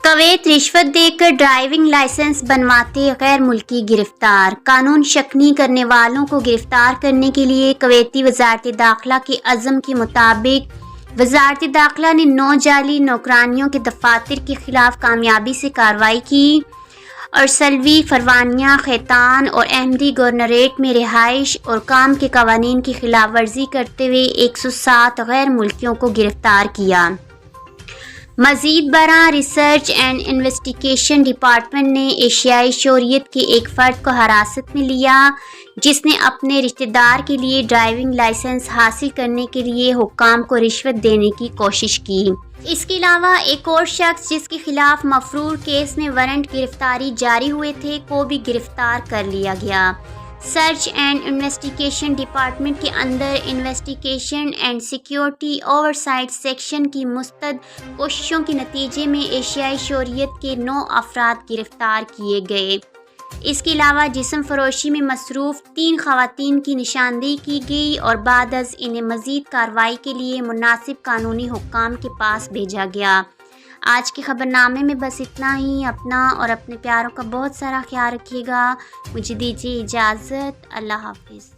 Kuwait रिश्वत देकर driving licence बनवाते गैर मुल्की गिरफ्तार। कानून शक्नी करने वालों को गिरफ्तार करने के लिए कवैती वजारत दाखिला के अज़्म के मुताबिक वजारत दाखिला ने 9 जाली नौकरानियों के दफातर के खिलाफ कामयाबी से कार्रवाई की और सलवी, फरवानिया, खैतान और अहमदी गवर्नरेट में रिहाइश और काम के कवानीन की खिलाफ वर्जी करते हुए 107 गैर मुल्कियों को गिरफ्तार किया। मजीद बरा रिसर्च एंड इन्वेस्टिगेशन डिपार्टमेंट ने एशियाई शोरियत के एक फ़र्द को हिरासत में लिया जिसने अपने रिश्तेदार के लिए ड्राइविंग लाइसेंस हासिल करने के लिए हुक्काम को रिश्वत देने की कोशिश की। इसके अलावा एक और शख्स जिसके खिलाफ मफरूर केस में वारंट गिरफ्तारी जारी हुए थे को भी गिरफ्तार कर लिया गया। सर्च एंड इन्वेस्टिगेशन डिपार्टमेंट के अंदर investigation and security oversight section की मुस्तद कोशिशों के नतीजे में एशियाई शोरियत के 9 अफराद गिरफ्तार किए गए। इसके अलावा जिस्म फरोशी में मसरूफ़ 3 खवातीन की निशानदेही की गई और बाद अज़ इन्हें मज़ीद कार्रवाई के लिए मुनासिब कानूनी हुक्काम के पास भेजा गया। आज के खबरनामे में बस इतना ही। अपना और अपने प्यारों का बहुत सारा ख्याल रखिएगा। मुझे दीजिए इजाज़त। अल्लाह हाफ़िज़।